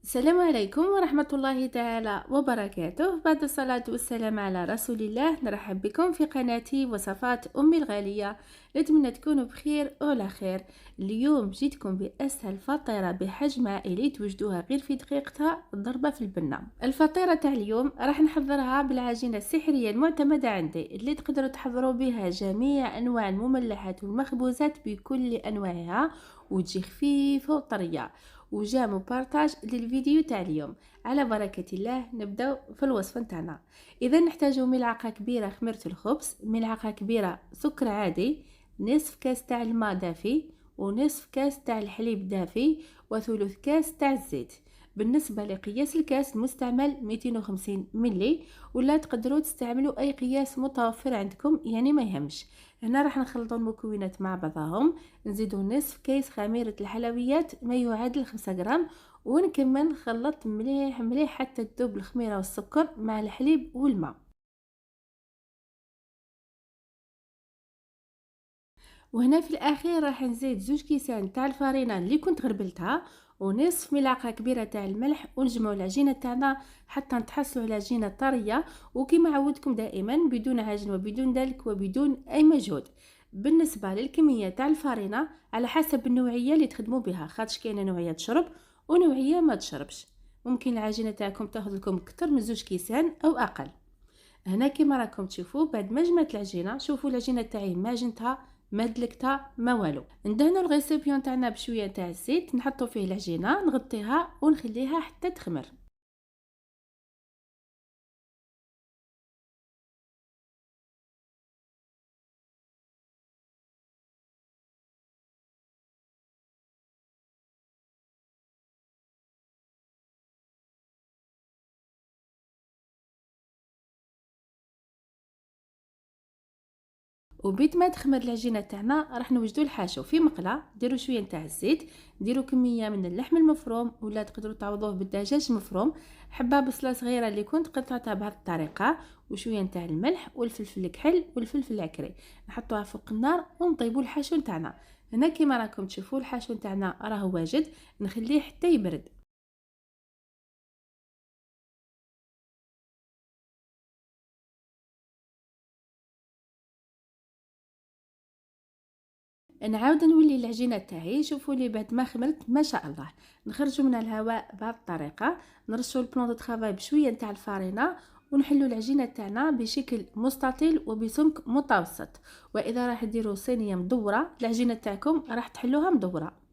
السلام عليكم ورحمة الله تعالى وبركاته. بعد الصلاة والسلام على رسول الله، نرحب بكم في قناتي وصفات أمي الغالية. نتمنى تكونوا بخير وعلى خير. اليوم جيتكم بأسهل فطيرة بحجم عائلي توجدوها غير في دقيقتها ضربة في البنة. الفطيرة تاع اليوم راح نحضرها بالعجينة السحرية المعتمدة عندي، اللي تقدروا تحضروا بها جميع أنواع المملحات والمخبوزات بكل أنواعها، وتجي خفيفة وطرية. وجا مبارطاج للفيديو تاع اليوم. على بركة الله نبداو في الوصفة نتاعنا. اذا نحتاج ملعقة كبيرة خميرة الخبز، ملعقة كبيرة سكر عادي، نصف كاس تاع الماء دافي، ونصف كاس تاع الحليب دافي، وثلث كاس تاع الزيت. بالنسبة لقياس الكاس المستعمل 250 ملي، ولا تقدروا تستعملوا اي قياس متوفر عندكم، يعني ما يهمش. هنا راح نخلطوا المكونات مع بعضهم. نزيدو نصف كيس خميرة الحلويات ما يعادل 5 غرام، ونكمل نخلط مليح مليح حتى تذوب الخميرة والسكر مع الحليب والماء. وهنا في الاخير راح نزيد 2 كيسان تاع الفرينة اللي كنت غربلتها، ونصف ملعقة كبيرة تاع الملح، ونجمعوا العجينة تاعنا حتى نتحصلوا على عجينة طرية، وكما عودتكم دائما بدون عجن وبدون دلك وبدون اي مجهود. بالنسبة للكمية تاع الفرينة على حسب النوعية اللي تخدموا بها، خاطش كاينه نوعية تشرب ونوعية ما تشربش. ممكن العجينة تاعكم تاخذ لكم اكثر من 2 كيسان او اقل. هنا كيما راكم تشوفوا بعد ما جمعت العجينه، شوفوا العجينه تاعي ما عجنتها ما دلكتها ما والو. ندهنوا الغيسيبيون تاعنا بشويه تاع الزيت، نحطوا فيه العجينه، نغطيها ونخليها حتى تخمر. وبيت ما تخمر العجينه تاعنا راح نوجدوا الحاشو في مقله. ديروا شويه تاع الزيت، ديروا كميه من اللحم المفروم، ولا تقدروا تعوضوه بالدجاج المفروم، حبه بصله صغيره اللي كنت قطعتها بهذه الطريقه، وشويه تاع الملح والفلفل الكحل والفلفل العكري. نحطوها فوق النار ونطيبوا الحاشو تاعنا. هنا كيما راكم تشوفوا الحاشو تاعنا راه واجد، نخليه حتى يبرد. نعاود نولي العجينه تاعي، شوفوا لي بعد ما خمرت ما شاء الله. نخرجوا من الهواء بهذه الطريقه، نرشوا البلون دو طرافاي بشويه تاع الفارينه، ونحلوا العجينه تاعنا بشكل مستطيل وبسمك متوسط. واذا راح ديروا صينيه مدوره، العجينه تاعكم راح تحلوها مدوره.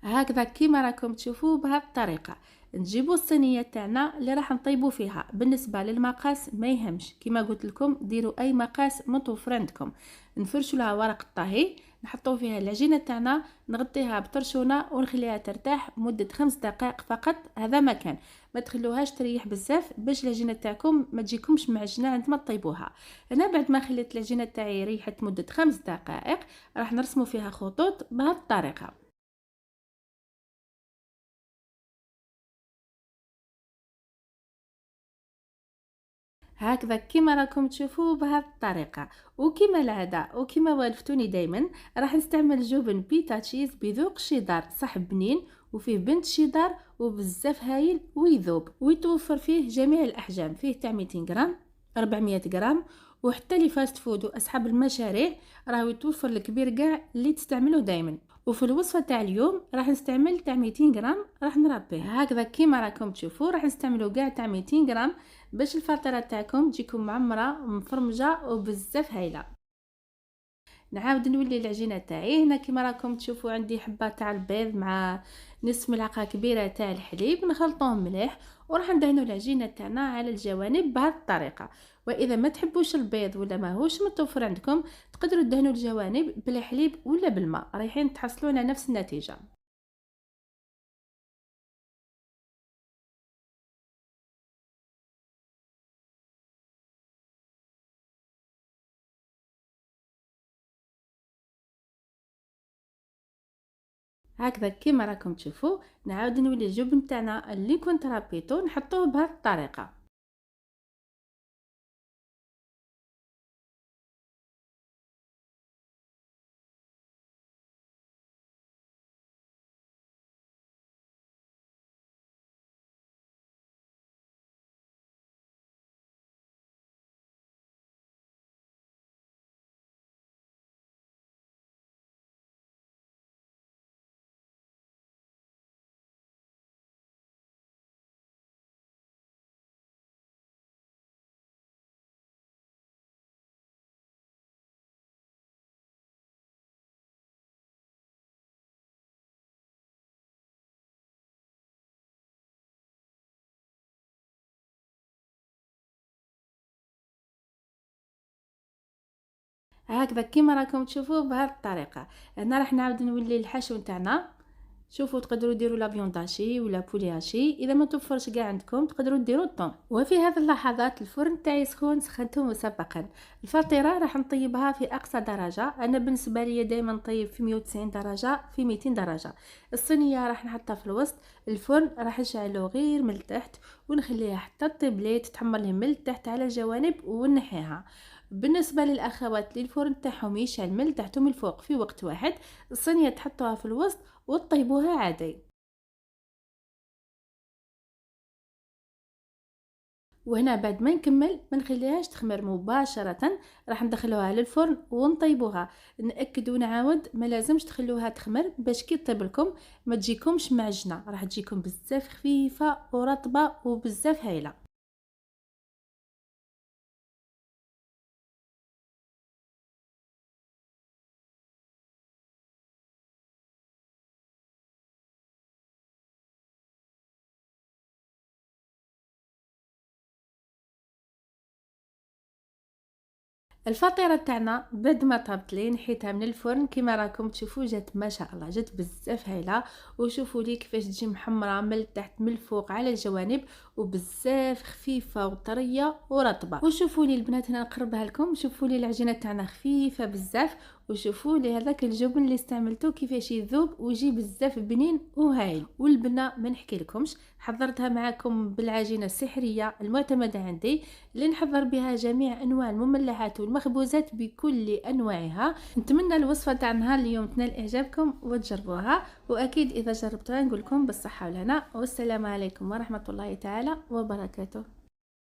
هكذا كيما راكم تشوفوا بهذه الطريقه. نجيبوا الصينيه تاعنا اللي راح نطيبوا فيها. بالنسبه للمقاس ما يهمش، كيما قلت لكم ديروا اي مقاس متوفر عندكم. نفرشوا لها ورق الطهي، نحطوا فيها العجينه تاعنا، نغطيها بطرشونه ونخليها ترتاح مده 5 دقائق فقط. هذا مكان ما تخلوهاش تريح بزاف باش العجينه تاعكم ما تجيكمش معجنه عندما تطيبوها. انا بعد ما خليت العجينه تاعي ريحت مده 5 دقائق، راح نرسموا فيها خطوط بهذه الطريقه. هكذا كيما راكم تشوفوا بهذه الطريقه. وكيما العاده وكيما والفتوني دايما، راح نستعمل جبن بيتا تشيز بذوق الشيدار، صح بنين وفيه بنت شيدار وبزاف هايل، ويذوب ويتوفر فيه جميع الاحجام، فيه تاع 200 غرام، 400 غرام، وحتى لي فاست فود واصحاب المشاريع راهو يتوفر الكبير كاع اللي تستعملوا دايما. وفي الوصفه تاع اليوم راح نستعمل تاع 200 غرام، راح نربيه هكذا كيما راكم تشوفوا. راح نستعملوا كاع تاع 200 غرام باش الفطيره تاعكم تجيكم معمره ومفرمجه وبزاف هايله. نعاود نولي العجينه تاعي. هنا كيما راكم تشوفوا عندي حبه تاع البيض مع نصف ملعقه كبيره تاع الحليب، نخلطوهم مليح، وراح ندهنوا العجينه تاعنا على الجوانب بهذه الطريقه. واذا ما تحبوش البيض ولا ماهوش متوفر عندكم، تقدروا تدهنوا الجوانب بالحليب ولا بالماء، رايحين تحصلوا على نفس النتيجه. هكذا كيما راكم تشوفوا نعاود نولي الجبن تاعنا اللي كنت ربيته نحطوه بهذه الطريقه. هكذا كيما راكم تشوفوا بهذه الطريقه. هنا راح نعاود نولي الحشو نتاعنا. شوفوا تقدروا ديروا لا فيون داشي ولا بولي هاشي، اذا ما توفرش كاع عندكم تقدروا ديروا الطون. وفي هذه اللحظات الفرن تاعي سخون، سخنته مسبقا. الفطيره راح نطيبها في اقصى درجه، انا بالنسبه لي دائما نطيب في 190 درجه في 200 درجه. الصينيه راح نحطها في الوسط، الفرن راح نشعله غير من التحت ونخليها حتى طيبليت تحمر لي من التحت على الجوانب ونحيها. بالنسبه للاخوات اللي الفرن تاعهم يشعل من التحت ومن الفوق في وقت واحد، الصينيه تحطوها في الوسط وتطيبوها عادي. وهنا بعد ما نكمل ما نخليهاش تخمر مباشرة، راح ندخلوها للفرن ونطيبوها. نأكد ونعاود ما لازمش تخلوها تخمر باش كي تطيب لكم ما تجيكمش معجنة، راح تجيكم بزاف خفيفة ورطبة وبزاف هايلة. الفطيره تاعنا بعد ما طابت لي نحيتها من الفرن كيما راكم تشوفوا، جات ما شاء الله جات بزاف هايله. وشوفوا لي كيفاش تجي محمره من التحت من الفوق على الجوانب، وبزاف خفيفه وطريه ورطبه. وشوفوا لي البنات هنا نقربها لكم، شوفوا لي العجينه تاعنا خفيفه بزاف، وشوفوا لي هذاك الجبن اللي استعملته كيفاش يذوب ويجي بزاف بنين وهايل. والبنه ما نحكي لكمش، حضرتها معكم بالعجينه السحريه المعتمده عندي اللي نحضر بها جميع انواع المملحات والمخبوزات بكل انواعها. نتمنى الوصفه تاع نهار اليوم تنال اعجابكم وتجربوها، واكيد اذا جربتوها نقول لكم بالصحه والهنا، والسلام عليكم ورحمه الله تعالى وبركاته.